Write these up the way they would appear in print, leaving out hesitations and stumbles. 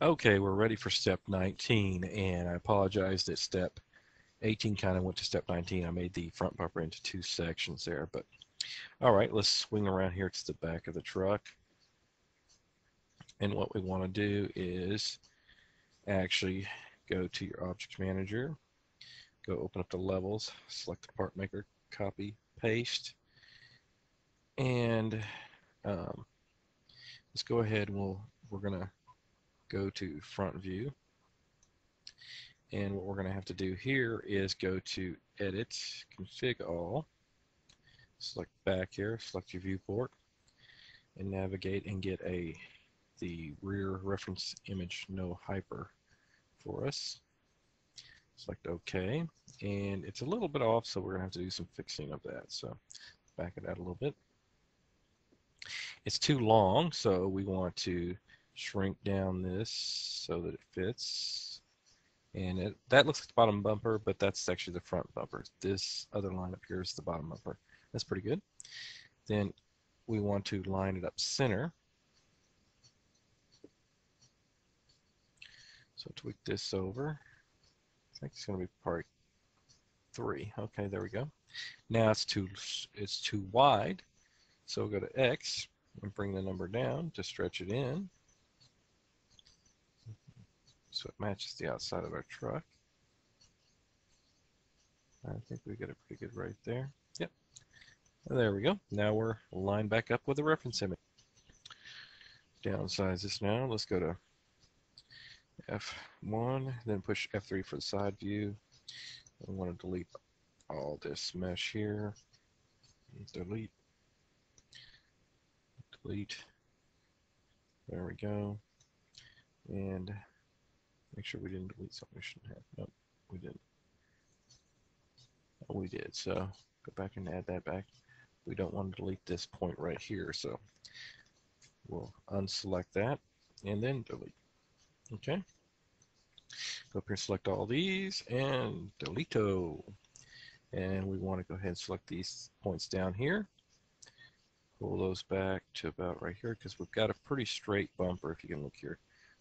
Okay, we're ready for step 19, and I apologize that step 18 kind of went to step 19. I made the front bumper into two sections there, but all right, let's swing around here to the back of the truck. And what we want to do is actually go to your object manager, go open up the levels, select the part maker, copy, paste, and um, let's go ahead and we're gonna go to front view. And what we're going to have to do here is go to Edit, Config All, select back here, select your viewport, and navigate and get the rear reference image no hyper for us. Select OK, and it's a little bit off, so we're going to have to do some fixing of that. So back it out a little bit. It's too long, so we want to shrink down this so that it fits. And that looks like the bottom bumper, but that's actually the front bumper. This other line up here is the bottom bumper. That's pretty good. Then we want to line it up center. So tweak this over. I think it's going to be part 3. Okay, there we go. Now it's too wide. So we'll go to X and bring the number down to stretch it in, so it matches the outside of our truck. I think we get it pretty good right there. Yep. There we go. Now we're lined back up with the reference image. Downsize this now. Let's go to F1, then push F3 for the side view. We want to delete all this mesh here. Delete. Delete. There we go. And make sure we didn't delete something we shouldn't have. Nope, we didn't. Oh, we did. So go back and add that back. We don't want to delete this point right here, so we'll unselect that and then delete. Okay. Go up here and select all these and delete-o. And we want to go ahead and select these points down here. Pull those back to about right here because we've got a pretty straight bumper if you can look here.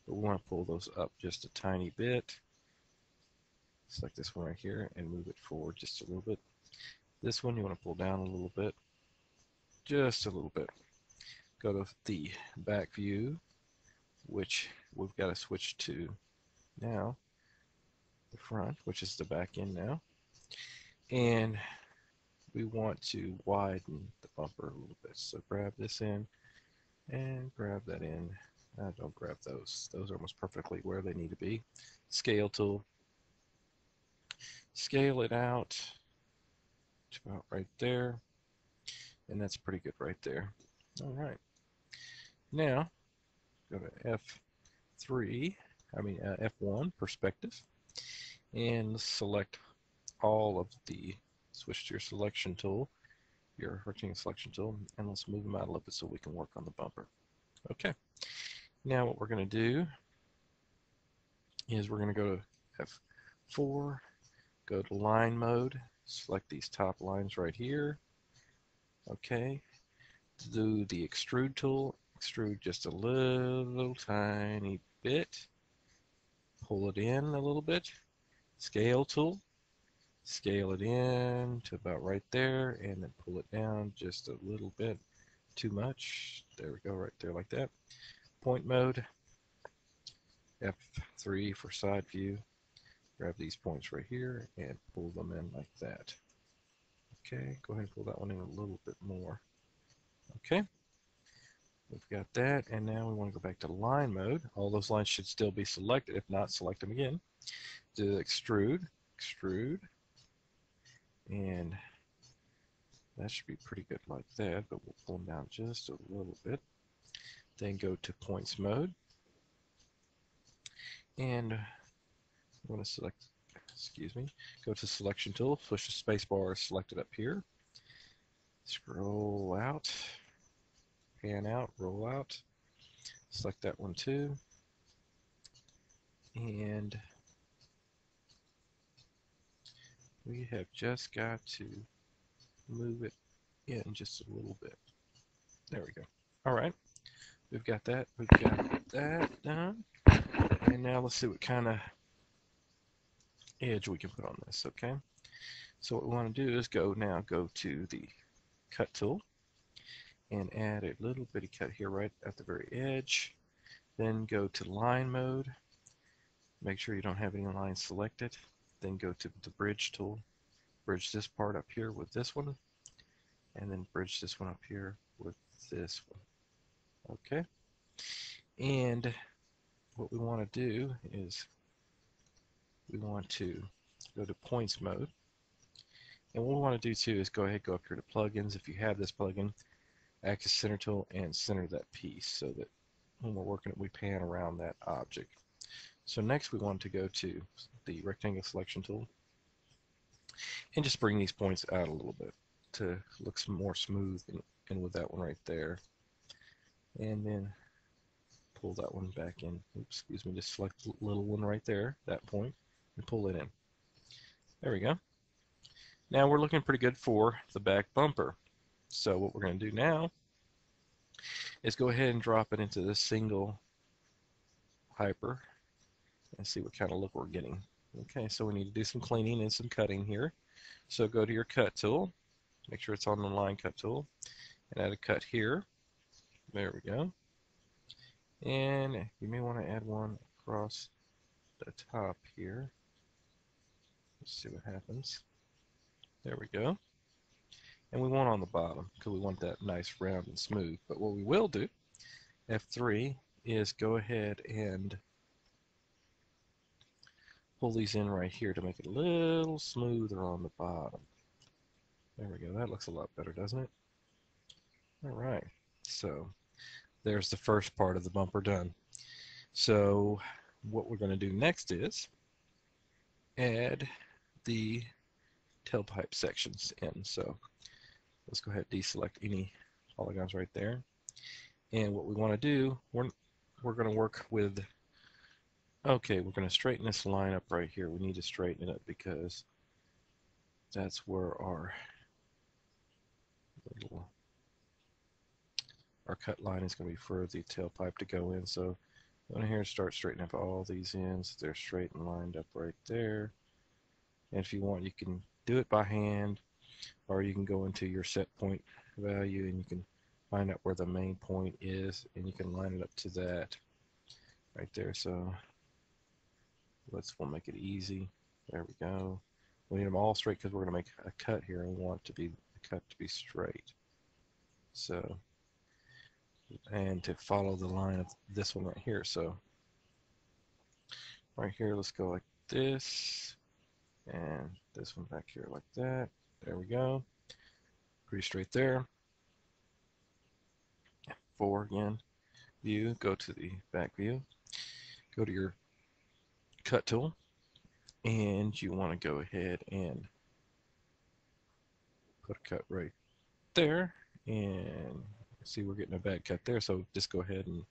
But we want to pull those up just a tiny bit. Select this one right here and move it forward just a little bit. This one you want to pull down a little bit, just a little bit. Go to the back view, which we've got to switch to now the front, which is the back end now. And we want to widen the bumper a little bit. So grab this in and grab that in. Don't grab those. Those are almost perfectly where they need to be. Scale tool. Scale it out to about right there. And that's pretty good right there. All right. Now, go to F1, perspective. And let's select all of the, switch to your selection tool, your rectangle selection tool, and let's move them out a little bit so we can work on the bumper. Okay. Now what we're going to do is we're going to go to F4, go to line mode, select these top lines right here. Okay. Do the extrude tool, extrude just a little tiny bit, pull it in a little bit. Scale tool, scale it in to about right there, and then pull it down just a little bit. Too much. There we go, right there like that. Point mode, F3 for side view. Grab these points right here and pull them in like that. Okay, go ahead and pull that one in a little bit more. Okay, we've got that, and now we want to go back to line mode. All those lines should still be selected. If not, select them again. Do extrude, extrude, and that should be pretty good like that, but we'll pull them down just a little bit. Then go to points mode, and I'm going to select, go to selection tool, push the space bar, select it up here, scroll out, pan out, roll out, select that one too, and we have just got to move it in just a little bit. There we go. All right, we've got that done. And now let's see what kind of edge we can put on this, okay? So what we want to do is go to the cut tool and add a little bitty cut here right at the very edge. Then go to line mode. Make sure you don't have any lines selected. Then go to the bridge tool. Bridge this part up here with this one, and then bridge this one up here with this one. Okay. And what we want to do is we want to go to points mode. And what we want to do too is go ahead, go up here to plugins. If you have this plugin, axis center tool and center that piece so that when we're working it, we pan around that object. So next we want to go to the rectangle selection tool and just bring these points out a little bit to look some more smooth and with that one right there. And then pull that one back in. Oops, excuse me, just select the little one right there, that point, and pull it in. There we go. Now we're looking pretty good for the back bumper. So what we're going to do now is go ahead and drop it into this single hyper and see what kind of look we're getting. Okay, so we need to do some cleaning and some cutting here. So go to your cut tool, make sure it's on the line cut tool, and add a cut here. There we go. And you may want to add one across the top here. Let's see what happens. There we go. And we want on the bottom because we want that nice round and smooth. But what we will do, F3, is go ahead and pull these in right here to make it a little smoother on the bottom. There we go. That looks a lot better, doesn't it? All right. So there's the first part of the bumper done. So what we're going to do next is add the tailpipe sections in. So let's go ahead and deselect any polygons right there. And what we want to do, we're going to work with, okay, we're going to straighten this line up right here. We need to straighten it up because that's where our cut line is going to be for the tailpipe to go in. So go in here and start straightening up all these ends. They're straight and lined up right there. And if you want, you can do it by hand, or you can go into your set point value and you can find out where the main point is and you can line it up to that right there. So we'll make it easy. There we go. We need them all straight because we're going to make a cut here and we want the cut to be straight. So, and to follow the line of this one right here. So right here, let's go like this, and this one back here like that. There we go. Pretty straight there. 4 again. View, go to the back view. Go to your cut tool, and you want to go ahead and put a cut right there. And see, we're getting a bad cut there, so just go ahead and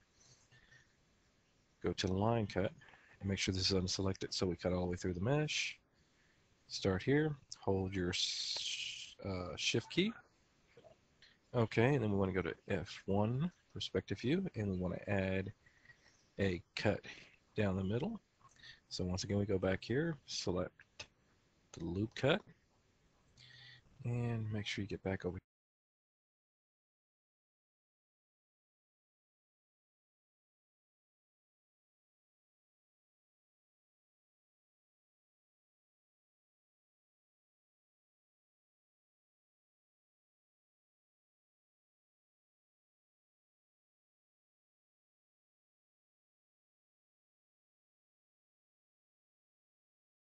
go to the line cut and make sure this is unselected so we cut all the way through the mesh. Start here, hold your shift key. Okay, and then we want to go to F1 perspective view, and we want to add a cut down the middle. So once again, we go back here, select the loop cut, and make sure you get back over